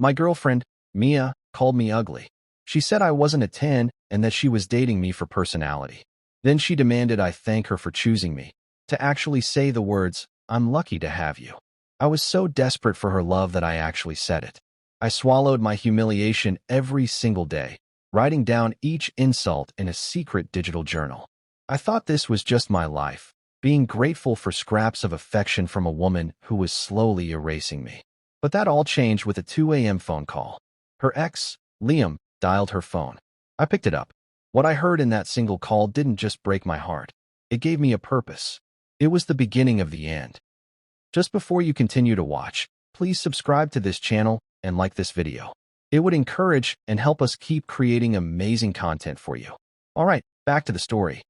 My girlfriend, Mia, called me ugly. She said I wasn't a 10 and that she was dating me for personality. Then she demanded I thank her for choosing me, to actually say the words, "I'm lucky to have you." I was so desperate for her love that I actually said it. I swallowed my humiliation every single day, writing down each insult in a secret digital journal. I thought this was just my life, being grateful for scraps of affection from a woman who was slowly erasing me. But that all changed with a 2 a.m. phone call. Her ex, Liam, dialed her phone. I picked it up. What I heard in that single call didn't just break my heart. It gave me a purpose. It was the beginning of the end. Just before you continue to watch, please subscribe to this channel and like this video. It would encourage and help us keep creating amazing content for you. All right, back to the story.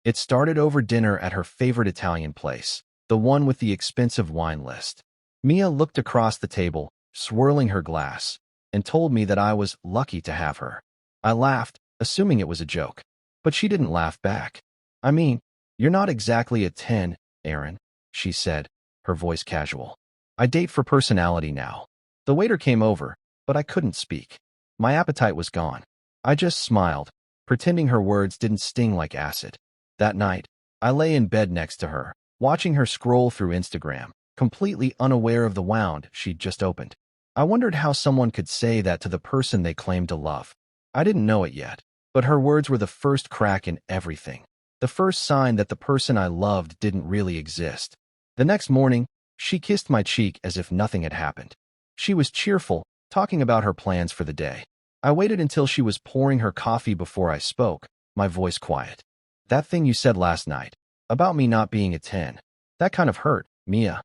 It started over dinner at her favorite Italian place, the one with the expensive wine list. Mia looked across the table, swirling her glass, and told me that I was lucky to have her. I laughed, assuming it was a joke, but she didn't laugh back. "I mean, you're not exactly a 10, Aaron," she said, her voice casual. "I date for personality now." The waiter came over, but I couldn't speak. My appetite was gone. I just smiled, pretending her words didn't sting like acid. That night, I lay in bed next to her, watching her scroll through Instagram, completely unaware of the wound she'd just opened. I wondered how someone could say that to the person they claimed to love. I didn't know it yet, but her words were the first crack in everything. The first sign that the person I loved didn't really exist. The next morning, she kissed my cheek as if nothing had happened. She was cheerful, talking about her plans for the day. I waited until she was pouring her coffee before I spoke, my voice quiet. "That thing you said last night, about me not being a 10, that kind of hurt, Mia."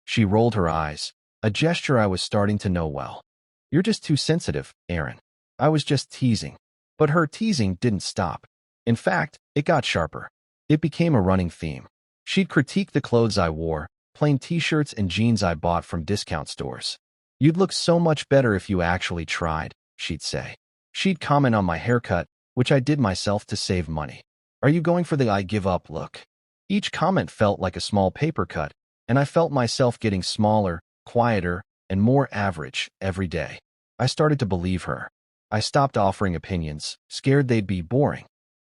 She rolled her eyes, a gesture I was starting to know well. "You're just too sensitive, Aaron." I was just teasing. But her teasing didn't stop. In fact, it got sharper. It became a running theme. She'd critique the clothes I wore, plain t-shirts and jeans I bought from discount stores. "You'd look so much better if you actually tried," she'd say. She'd comment on my haircut, which I did myself to save money. "Are you going for the I give up look?" Each comment felt like a small paper cut, and I felt myself getting smaller, quieter, and more average every day. I started to believe her. I stopped offering opinions, scared they'd be boring.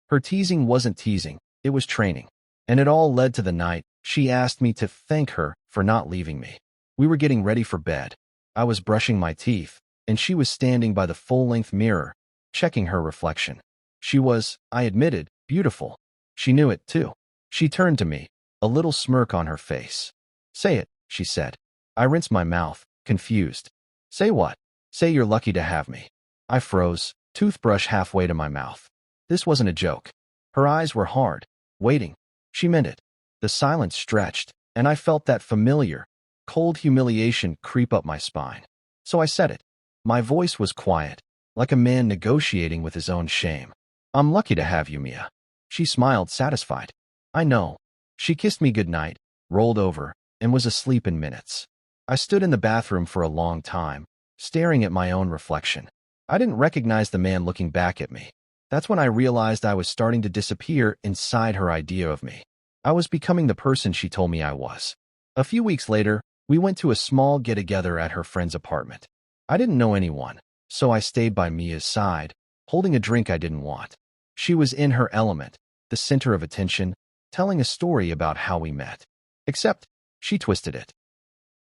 Her teasing wasn't teasing, it was training. And it all led to the night she asked me to thank her for not leaving me. We were getting ready for bed. I was brushing my teeth, and she was standing by the full-length mirror, checking her reflection. She was, I admitted, beautiful. She knew it, too. She turned to me, a little smirk on her face. "Say it," she said. I rinsed my mouth, confused. "Say what?" "Say you're lucky to have me." I froze, toothbrush halfway to my mouth. This wasn't a joke. Her eyes were hard, waiting. She meant it. The silence stretched, and I felt that familiar, cold humiliation creep up my spine. So I said it. My voice was quiet, like a man negotiating with his own shame. "I'm lucky to have you, Mia." She smiled, satisfied. "I know." She kissed me goodnight, rolled over, and was asleep in minutes. I stood in the bathroom for a long time, staring at my own reflection. I didn't recognize the man looking back at me. That's when I realized I was starting to disappear inside her idea of me. I was becoming the person she told me I was. A few weeks later, we went to a small get-together at her friend's apartment. I didn't know anyone, so I stayed by Mia's side, holding a drink I didn't want. She was in her element, the center of attention, telling a story about how we met. Except, she twisted it.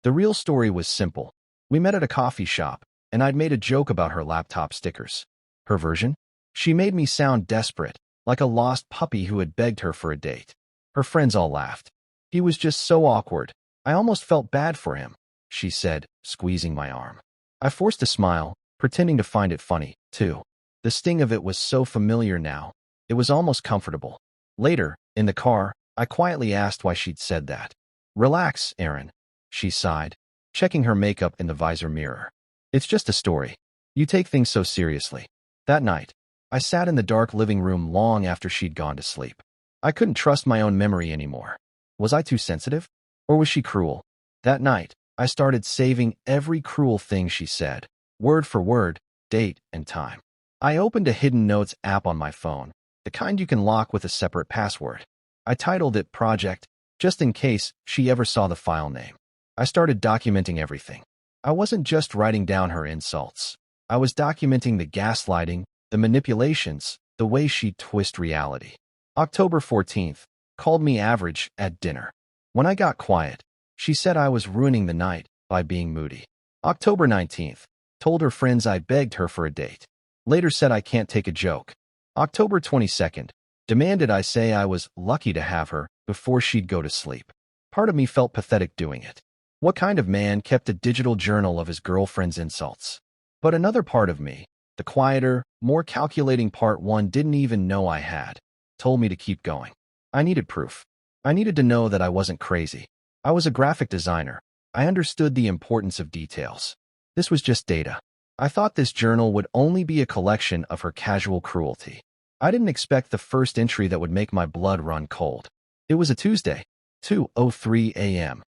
The real story was simple. We met at a coffee shop, and I'd made a joke about her laptop stickers. Her version? She made me sound desperate, like a lost puppy who had begged her for a date. Her friends all laughed. "He was just so awkward. I almost felt bad for him," she said, squeezing my arm. I forced a smile, pretending to find it funny, too. The sting of it was so familiar now. It was almost comfortable. Later, in the car, I quietly asked why she'd said that. "Relax, Aaron," she sighed, checking her makeup in the visor mirror. "It's just a story. You take things so seriously." That night, I sat in the dark living room long after she'd gone to sleep. I couldn't trust my own memory anymore. Was I too sensitive? Or was she cruel? That night, I started saving every cruel thing she said, word for word, date and time. I opened a hidden notes app on my phone, the kind you can lock with a separate password. I titled it Project, just in case she ever saw the file name. I started documenting everything. I wasn't just writing down her insults. I was documenting the gaslighting, the manipulations, the way she'd twist reality. October 14th, called me average at dinner. When I got quiet, she said I was ruining the night by being moody. October 19th, told her friends I begged her for a date. Later said I can't take a joke. October 22nd, demanded I say I was lucky to have her before she'd go to sleep. Part of me felt pathetic doing it. What kind of man kept a digital journal of his girlfriend's insults? But another part of me, the quieter, more calculating part one didn't even know I had, told me to keep going. I needed proof. I needed to know that I wasn't crazy. I was a graphic designer. I understood the importance of details. This was just data. I thought this journal would only be a collection of her casual cruelty. I didn't expect the first entry that would make my blood run cold. It was a Tuesday, 2:03 a.m.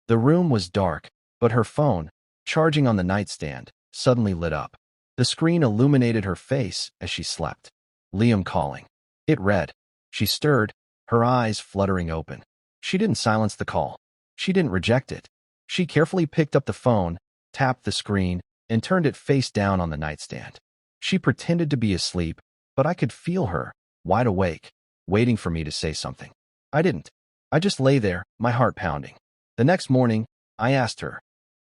The room was dark, but her phone, charging on the nightstand, suddenly lit up. The screen illuminated her face as she slept. Liam calling. It read. She stirred, her eyes fluttering open. She didn't silence the call. She didn't reject it. She carefully picked up the phone, tapped the screen, and turned it face down on the nightstand. She pretended to be asleep, but I could feel her, wide awake, waiting for me to say something. I didn't. I just lay there, my heart pounding. The next morning, I asked her,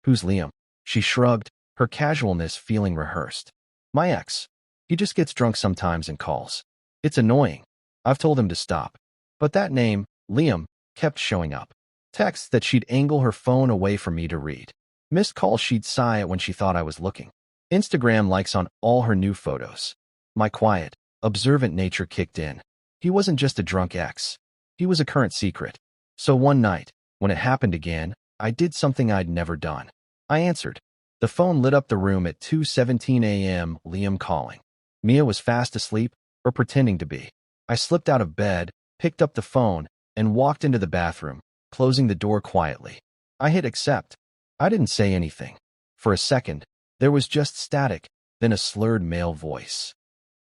"Who's Liam?" She shrugged, her casualness feeling rehearsed. "My ex. He just gets drunk sometimes and calls. It's annoying. I've told him to stop." But that name, Liam, kept showing up. Texts that she'd angle her phone away from me to read. Missed calls she'd sigh at when she thought I was looking. Instagram likes on all her new photos. My quiet, observant nature kicked in. He wasn't just a drunk ex. He was a current secret. So one night, when it happened again, I did something I'd never done. I answered. The phone lit up the room at 2:17 a.m. Liam calling. Mia was fast asleep, or pretending to be. I slipped out of bed, picked up the phone, and walked into the bathroom, closing the door quietly. I hit accept. I didn't say anything. For a second, there was just static, then a slurred male voice.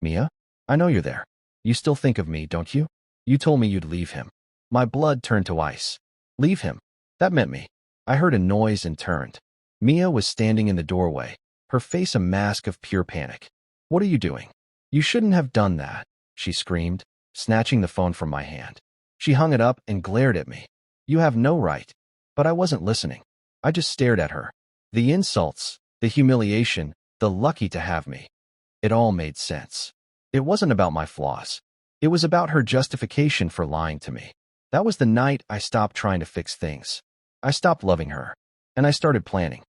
"Mia? I know you're there. You still think of me, don't you? You told me you'd leave him." My blood turned to ice. Leave him? That meant me. I heard a noise and turned. Mia was standing in the doorway, her face a mask of pure panic. "What are you doing? You shouldn't have done that," she screamed, snatching the phone from my hand. She hung it up and glared at me. "You have no right." But I wasn't listening. I just stared at her. The insults, the humiliation, the lucky to have me. It all made sense. It wasn't about my flaws. It was about her justification for lying to me. That was the night I stopped trying to fix things. I stopped loving her, and I started planning.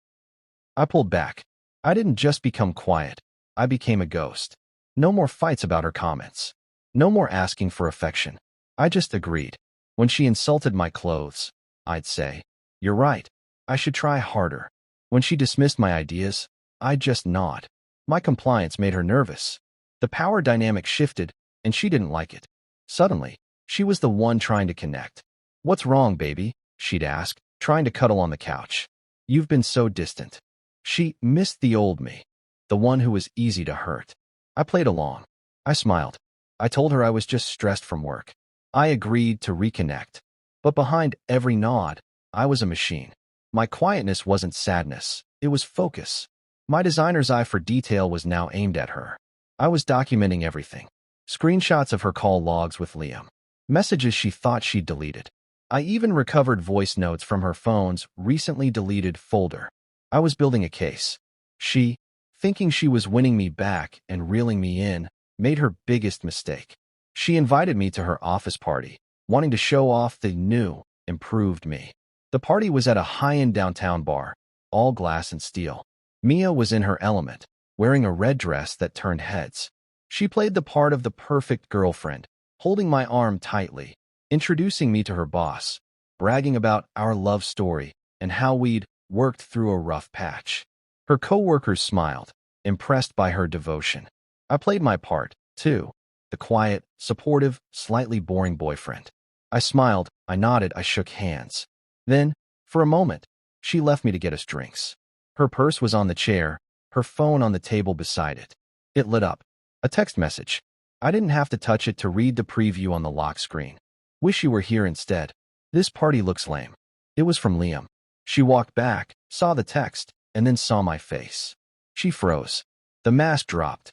I pulled back. I didn't just become quiet. I became a ghost. No more fights about her comments. No more asking for affection. I just agreed. When she insulted my clothes, I'd say, "You're right. I should try harder." When she dismissed my ideas, I'd just nod. My compliance made her nervous. The power dynamic shifted, and she didn't like it. Suddenly, she was the one trying to connect. "What's wrong, baby?" she'd ask, trying to cuddle on the couch. "You've been so distant." She missed the old me, the one who was easy to hurt. I played along. I smiled. I told her I was just stressed from work. I agreed to reconnect. But behind every nod, I was a machine. My quietness wasn't sadness. It was focus. My designer's eye for detail was now aimed at her. I was documenting everything. Screenshots of her call logs with Liam. Messages she thought she'd deleted. I even recovered voice notes from her phone's recently deleted folder. I was building a case. She, thinking she was winning me back and reeling me in, made her biggest mistake. She invited me to her office party, wanting to show off the new, improved me. The party was at a high-end downtown bar, all glass and steel. Mia was in her element, wearing a red dress that turned heads. She played the part of the perfect girlfriend, holding my arm tightly, introducing me to her boss, bragging about our love story and how we'd worked through a rough patch. Her coworkers smiled, impressed by her devotion. I played my part, too, the quiet, supportive, slightly boring boyfriend. I smiled, I nodded, I shook hands. Then, for a moment, she left me to get us drinks. Her purse was on the chair, her phone on the table beside it. It lit up. A text message. I didn't have to touch it to read the preview on the lock screen. "Wish you were here instead. This party looks lame." It was from Liam. She walked back, saw the text, and then saw my face. She froze. The mask dropped.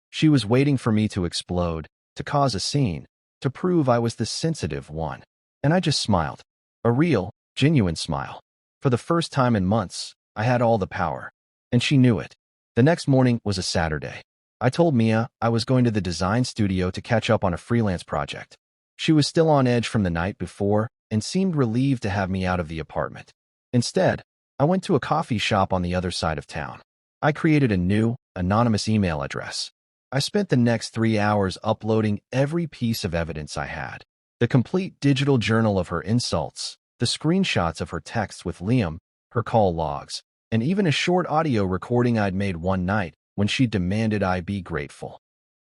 She was waiting for me to explode, to cause a scene, to prove I was the sensitive one. And I just smiled. A real, genuine smile. For the first time in months, I had all the power. And she knew it. The next morning was a Saturday. I told Mia I was going to the design studio to catch up on a freelance project. She was still on edge from the night before and seemed relieved to have me out of the apartment. Instead, I went to a coffee shop on the other side of town. I created a new, anonymous email address. I spent the next 3 hours uploading every piece of evidence I had. The complete digital journal of her insults, the screenshots of her texts with Liam, her call logs, and even a short audio recording I'd made one night when she demanded I be grateful.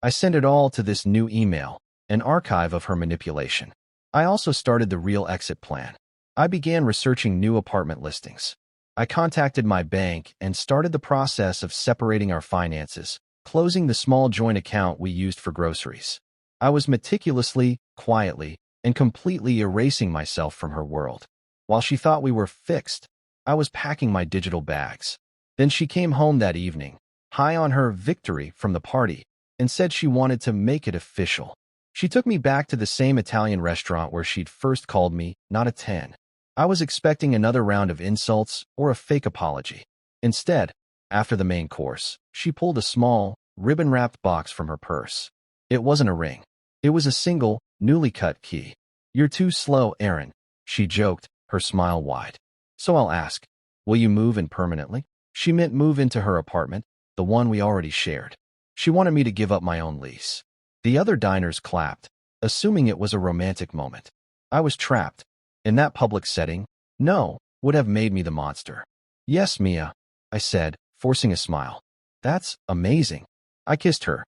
I sent it all to this new email, an archive of her manipulation. I also started the real exit plan. I began researching new apartment listings. I contacted my bank and started the process of separating our finances, closing the small joint account we used for groceries. I was meticulously, quietly, and completely erasing myself from her world. While she thought we were fixed, I was packing my digital bags. Then she came home that evening, high on her victory from the party, and said she wanted to make it official. She took me back to the same Italian restaurant where she'd first called me not a 10. I was expecting another round of insults or a fake apology. Instead, after the main course, she pulled a small, ribbon-wrapped box from her purse. It wasn't a ring. It was a single, newly cut key. "You're too slow, Aaron," she joked, her smile wide. "So I'll ask, will you move in permanently?" She meant move into her apartment, the one we already shared. She wanted me to give up my own lease. The other diners clapped, assuming it was a romantic moment. I was trapped. In that public setting, no would have made me the monster. "Yes, Mia," I said, forcing a smile. "That's amazing." I kissed her.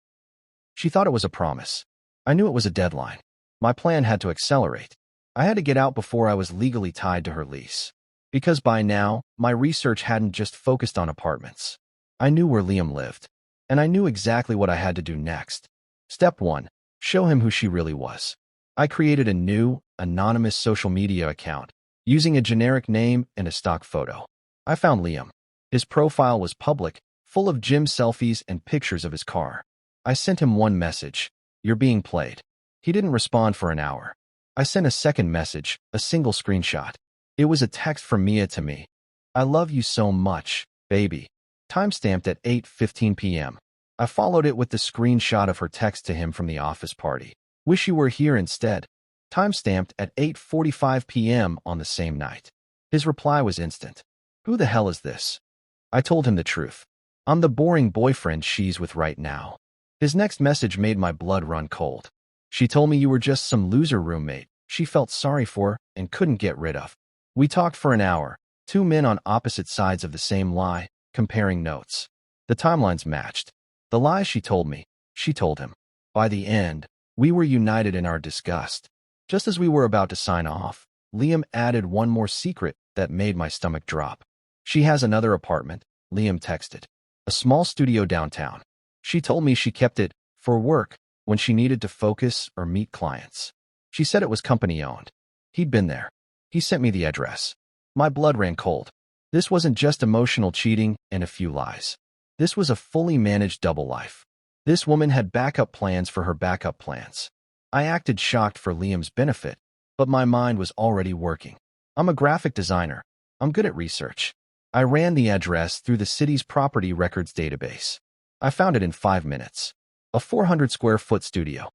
She thought it was a promise. I knew it was a deadline. My plan had to accelerate. I had to get out before I was legally tied to her lease. Because by now, my research hadn't just focused on apartments. I knew where Liam lived. And I knew exactly what I had to do next. Step 1. Show him who she really was. I created a new, anonymous social media account, using a generic name and a stock photo. I found Liam. His profile was public, full of gym selfies and pictures of his car. I sent him one message: "You're being played." He didn't respond for an hour. I sent a second message, a single screenshot. It was a text from Mia to me. "I love you so much, baby." Timestamped at 8:15 p.m. I followed it with the screenshot of her text to him from the office party. "Wish you were here instead." Timestamped at 8:45 p.m. on the same night. His reply was instant. "Who the hell is this?" I told him the truth. "I'm the boring boyfriend she's with right now." His next message made my blood run cold. "She told me you were just some loser roommate she felt sorry for and couldn't get rid of." We talked for an hour, two men on opposite sides of the same lie, comparing notes. The timelines matched. The lies she told me, she told him. By the end, we were united in our disgust. Just as we were about to sign off, Liam added one more secret that made my stomach drop. "She has another apartment," Liam texted. "A small studio downtown. She told me she kept it for work when she needed to focus or meet clients. She said it was company-owned. He'd been there. He sent me the address." My blood ran cold. This wasn't just emotional cheating and a few lies. This was a fully managed double life. This woman had backup plans for her backup plans. I acted shocked for Liam's benefit, but my mind was already working. I'm a graphic designer. I'm good at research. I ran the address through the city's property records database. I found it in 5 minutes. A 400-square-foot studio.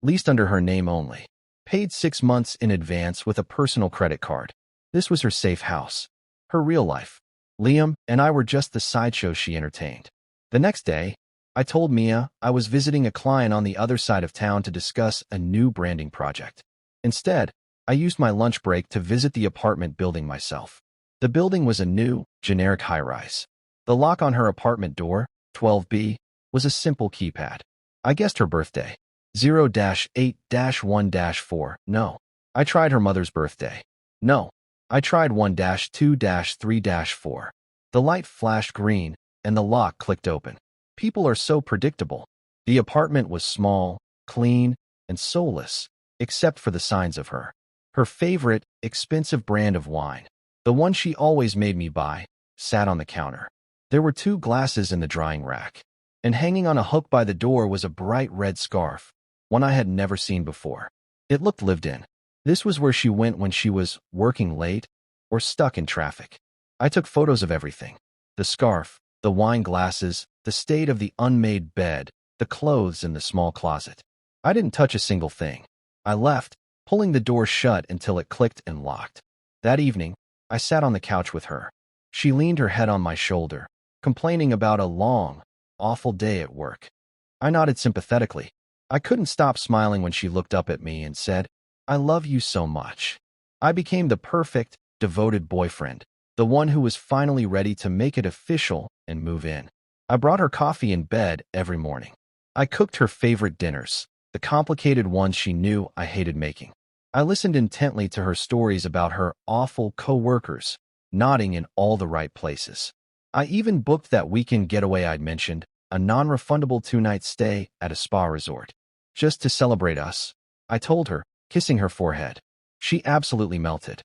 Leased under her name only. Paid 6 months in advance with a personal credit card. This was her safe house. Her real life. Liam and I were just the sideshow she entertained. The next day, I told Mia I was visiting a client on the other side of town to discuss a new branding project. Instead, I used my lunch break to visit the apartment building myself. The building was a new, generic high-rise. The lock on her apartment door, 12B, was a simple keypad. I guessed her birthday. 0-8-1-4. No. I tried her mother's birthday. No. I tried 1-2-3-4. The light flashed green, and the lock clicked open. People are so predictable. The apartment was small, clean, and soulless, except for the signs of her. Her favorite, expensive brand of wine. The one she always made me buy. sat on the counter. There were 2 glasses in the drying rack, and hanging on a hook by the door was a bright red scarf, one I had never seen before. It looked lived in. This was where she went when she was working late or stuck in traffic. I took photos of everything: the scarf, the wine glasses, the state of the unmade bed, the clothes in the small closet. I didn't touch a single thing. I left, pulling the door shut until it clicked and locked. That evening, I sat on the couch with her. She leaned her head on my shoulder, complaining about a long, awful day at work. I nodded sympathetically. I couldn't stop smiling when she looked up at me and said, "I love you so much." I became the perfect, devoted boyfriend, the one who was finally ready to make it official and move in. I brought her coffee in bed every morning. I cooked her favorite dinners, the complicated ones she knew I hated making. I listened intently to her stories about her awful co-workers, nodding in all the right places. I even booked that weekend getaway I'd mentioned, a non-refundable 2-night stay at a spa resort. Just to celebrate us, I told her, kissing her forehead. She absolutely melted.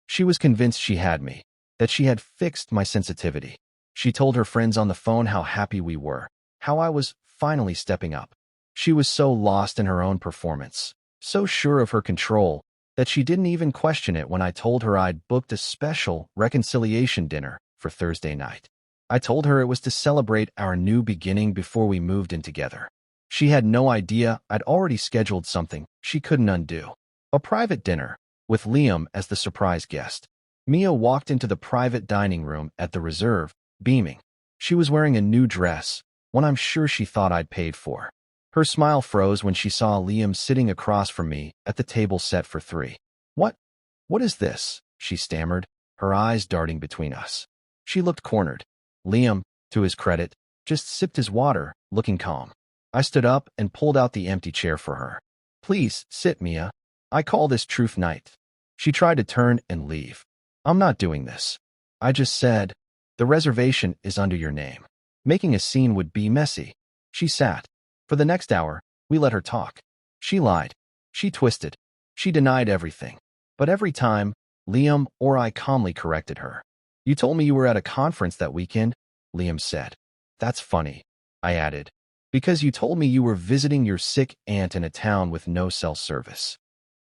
She was convinced she had me, that she had fixed my sensitivity. She told her friends on the phone how happy we were, how I was finally stepping up. She was so lost in her own performance, so sure of her control, that she didn't even question it when I told her I'd booked a special reconciliation dinner for Thursday night. I told her it was to celebrate our new beginning before we moved in together. She had no idea I'd already scheduled something she couldn't undo. A private dinner, with Liam as the surprise guest. Mia walked into the private dining room at the Reserve, beaming. She was wearing a new dress, one I'm sure she thought I'd paid for. Her smile froze when she saw Liam sitting across from me at the table set for 3. What is this?" she stammered, her eyes darting between us. She looked cornered. Liam, to his credit, just sipped his water, looking calm. I stood up and pulled out the empty chair for her. "Please, sit, Mia. I call this truth night." She tried to turn and leave. "I'm not doing this. I just said, the reservation is under your name. Making a scene would be messy." She sat. For the next hour, we let her talk. She lied. She twisted. She denied everything. But every time, Liam or I calmly corrected her. "You told me you were at a conference that weekend," Liam said. "That's funny," I added, "because you told me you were visiting your sick aunt in a town with no cell service."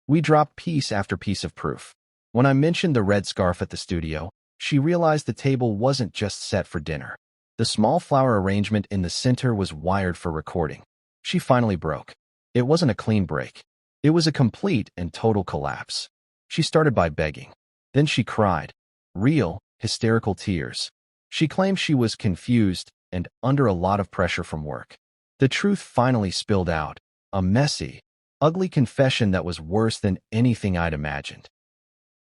We dropped piece after piece of proof. When I mentioned the red scarf at the studio, she realized the table wasn't just set for dinner. The small flower arrangement in the center was wired for recording. She finally broke. It wasn't a clean break. It was a complete and total collapse. She started by begging. Then she cried. Real, hysterical tears. She claimed she was confused and under a lot of pressure from work. The truth finally spilled out. A messy, ugly confession that was worse than anything I'd imagined.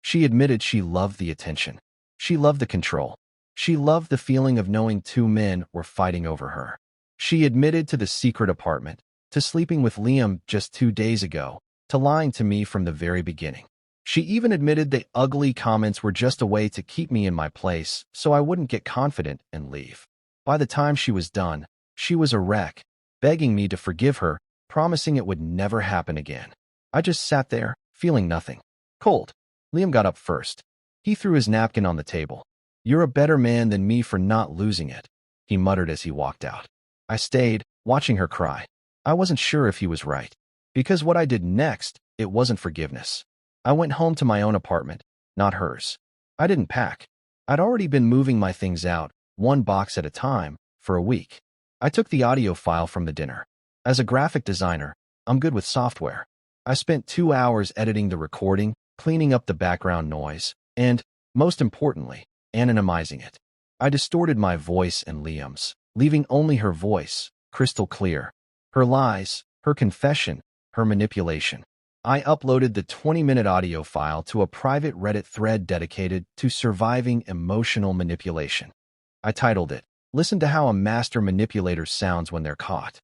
She admitted she loved the attention. She loved the control. She loved the feeling of knowing 2 men were fighting over her. She admitted to the secret apartment, to sleeping with Liam just 2 days ago, to lying to me from the very beginning. She even admitted the ugly comments were just a way to keep me in my place so I wouldn't get confident and leave. By the time she was done, she was a wreck, begging me to forgive her, promising it would never happen again. I just sat there, feeling nothing. Cold. Liam got up first. He threw his napkin on the table. "You're a better man than me for not losing it," he muttered as he walked out. I stayed, watching her cry. I wasn't sure if he was right. Because what I did next, it wasn't forgiveness. I went home to my own apartment, not hers. I didn't pack. I'd already been moving my things out, 1 box at a time, for a week. I took the audio file from the dinner. As a graphic designer, I'm good with software. I spent 2 hours editing the recording, cleaning up the background noise, and, most importantly, anonymizing it. I distorted my voice and Liam's, leaving only her voice, crystal clear. Her lies, her confession, her manipulation. I uploaded the 20-minute audio file to a private Reddit thread dedicated to surviving emotional manipulation. I titled it, "Listen to how a master manipulator sounds when they're caught."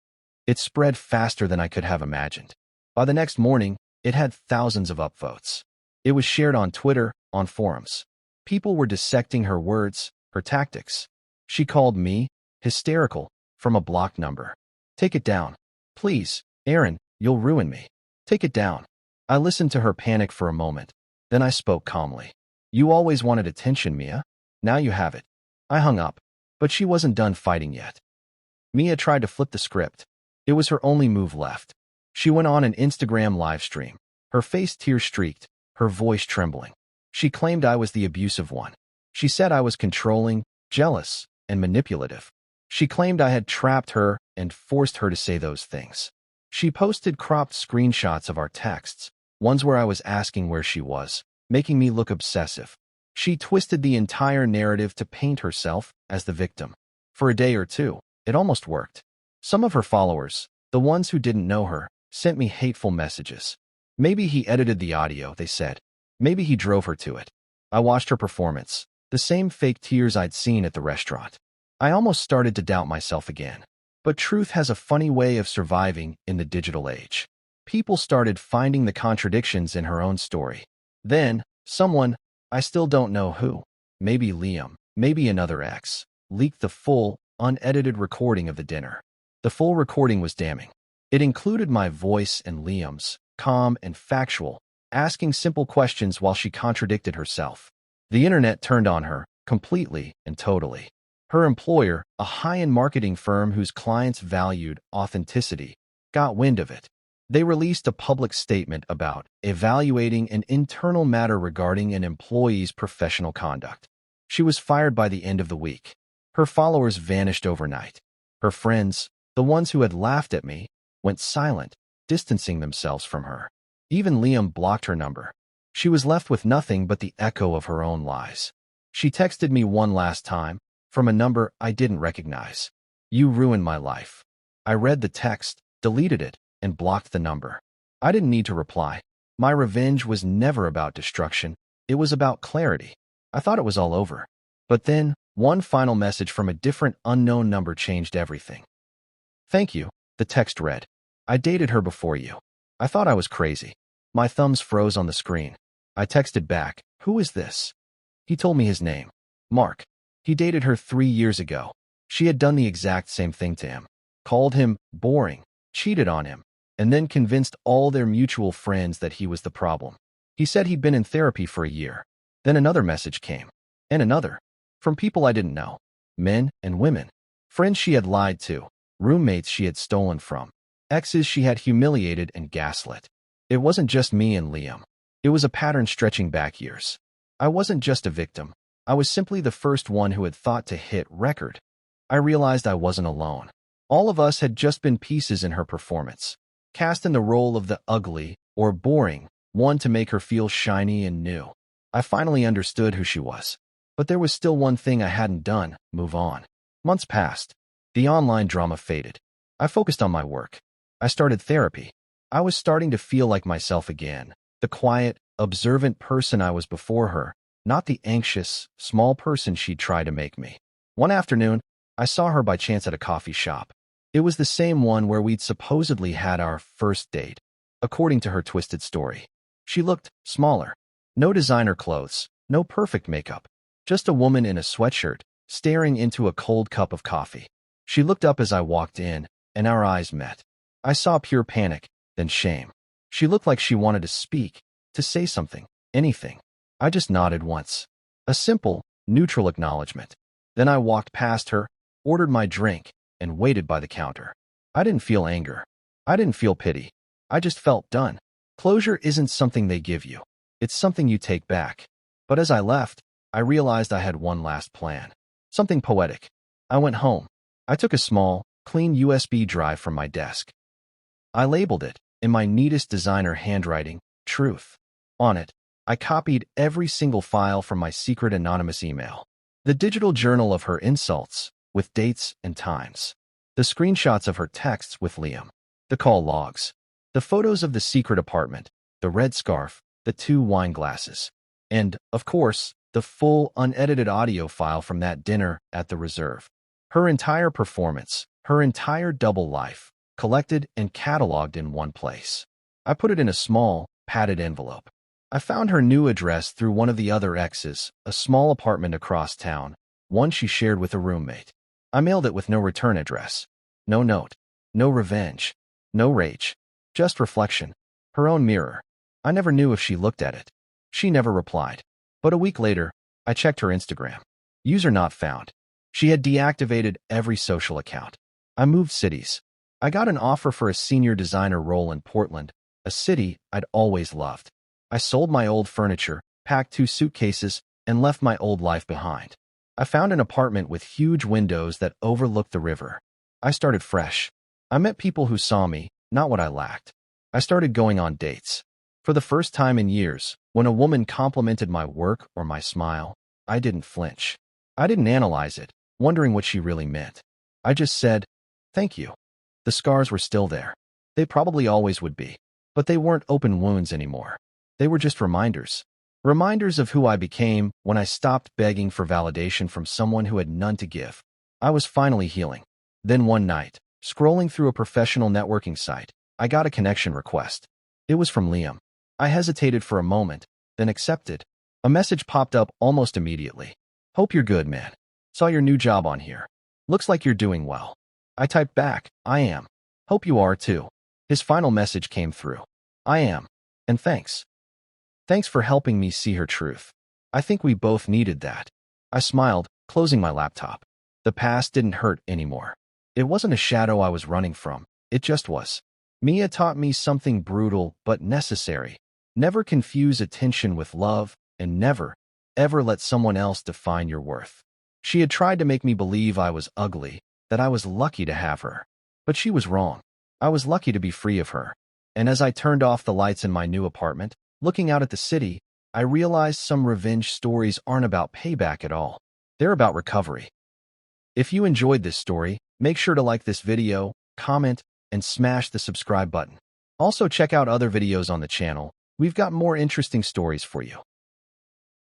It spread faster than I could have imagined. By the next morning, it had thousands of upvotes. It was shared on Twitter, on forums. People were dissecting her words, her tactics. She called me hysterical from a blocked number. "Take it down. Please, Aaron, you'll ruin me. Take it down." I listened to her panic for a moment. Then I spoke calmly. "You always wanted attention, Mia. Now you have it. I hung up, but she wasn't done fighting yet. Mia tried to flip the script. It was her only move left. She went on an Instagram live stream, her face tear-streaked, her voice trembling. She claimed I was the abusive one. She said I was controlling, jealous, and manipulative. She claimed I had trapped her and forced her to say those things. She posted cropped screenshots of our texts, ones where I was asking where she was, making me look obsessive. She twisted the entire narrative to paint herself as the victim. For a day or two, it almost worked. Some of her followers, the ones who didn't know her, sent me hateful messages. Maybe he edited the audio, they said. Maybe he drove her to it. I watched her performance, the same fake tears I'd seen at the restaurant. I almost started to doubt myself again. But truth has a funny way of surviving in the digital age. People started finding the contradictions in her own story. Then, someone, I still don't know who, maybe Liam, maybe another ex, leaked the full, unedited recording of the dinner. The full recording was damning. It included my voice and Liam's, calm and factual, asking simple questions while she contradicted herself. The internet turned on her, completely and totally. Her employer, a high-end marketing firm whose clients valued authenticity, got wind of it. They released a public statement about evaluating an internal matter regarding an employee's professional conduct. She was fired by the end of the week. Her followers vanished overnight. Her friends, the ones who had laughed at me, went silent, distancing themselves from her. Even Liam blocked her number. She was left with nothing but the echo of her own lies. She texted me one last time, from a number I didn't recognize. "You ruined my life." I read the text, deleted it, and blocked the number. I didn't need to reply. My revenge was never about destruction. It was about clarity. I thought it was all over. But then, one final message from a different unknown number changed everything. "Thank you," the text read. "I dated her before you." I thought I was crazy. My thumbs froze on the screen. I texted back, "Who is this?" He told me his name. Mark. He dated her 3 years ago. She had done the exact same thing to him. Called him boring, cheated on him, and then convinced all their mutual friends that he was the problem. He said he'd been in therapy for a year. Then another message came. And another. From people I didn't know. Men and women. Friends she had lied to. Roommates she had stolen from. Exes she had humiliated and gaslit. It wasn't just me and Liam. It was a pattern stretching back years. I wasn't just a victim. I was simply the first one who had thought to hit record. I realized I wasn't alone. All of us had just been pieces in her performance, cast in the role of the ugly or boring one to make her feel shiny and new. I finally understood who she was. But there was still one thing I hadn't done: move on. Months passed. The online drama faded. I focused on my work. I started therapy. I was starting to feel like myself again, the quiet, observant person I was before her, not the anxious, small person she'd tried to make me. One afternoon, I saw her by chance at a coffee shop. It was the same one where we'd supposedly had our first date, according to her twisted story. She looked smaller. No designer clothes, no perfect makeup. Just a woman in a sweatshirt, staring into a cold cup of coffee. She looked up as I walked in, and our eyes met. I saw pure panic, then shame. She looked like she wanted to speak, to say something, anything. I just nodded once. A simple, neutral acknowledgement. Then I walked past her, ordered my drink, and waited by the counter. I didn't feel anger. I didn't feel pity. I just felt done. Closure isn't something they give you. It's something you take back. But as I left, I realized I had one last plan. Something poetic. I went home. I took a small, clean USB drive from my desk. I labeled it, in my neatest designer handwriting, Truth. On it, I copied every single file from my secret anonymous email. The digital journal of her insults, with dates and times. The screenshots of her texts with Liam. The call logs. The photos of the secret apartment. The red scarf. The 2 wine glasses. And, of course, the full, unedited audio file from that dinner at the Reserve. Her entire performance, her entire double life, collected and cataloged in one place. I put it in a small, padded envelope. I found her new address through one of the other exes, a small apartment across town, one she shared with a roommate. I mailed it with no return address. No note. No revenge. No rage. Just reflection. Her own mirror. I never knew if she looked at it. She never replied. But a week later, I checked her Instagram. User not found. She had deactivated every social account. I moved cities. I got an offer for a senior designer role in Portland, a city I'd always loved. I sold my old furniture, packed 2 suitcases, and left my old life behind. I found an apartment with huge windows that overlooked the river. I started fresh. I met people who saw me, not what I lacked. I started going on dates. For the first time in years, when a woman complimented my work or my smile, I didn't flinch. I didn't analyze it, wondering what she really meant. I just said, "Thank you." The scars were still there. They probably always would be. But they weren't open wounds anymore. They were just reminders. Reminders of who I became when I stopped begging for validation from someone who had none to give. I was finally healing. Then one night, scrolling through a professional networking site, I got a connection request. It was from Liam. I hesitated for a moment, then accepted. A message popped up almost immediately. "Hope you're good, man. Saw your new job on here. Looks like you're doing well." I typed back, "I am. Hope you are too." His final message came through. "I am. And thanks. Thanks for helping me see her truth. I think we both needed that." I smiled, closing my laptop. The past didn't hurt anymore. It wasn't a shadow I was running from. It just was. Mia taught me something brutal but necessary. Never confuse attention with love, and never, ever let someone else define your worth. She had tried to make me believe I was ugly, that I was lucky to have her. But she was wrong. I was lucky to be free of her. And as I turned off the lights in my new apartment, looking out at the city, I realized some revenge stories aren't about payback at all. They're about recovery. If you enjoyed this story, make sure to like this video, comment, and smash the subscribe button. Also check out other videos on the channel. We've got more interesting stories for you.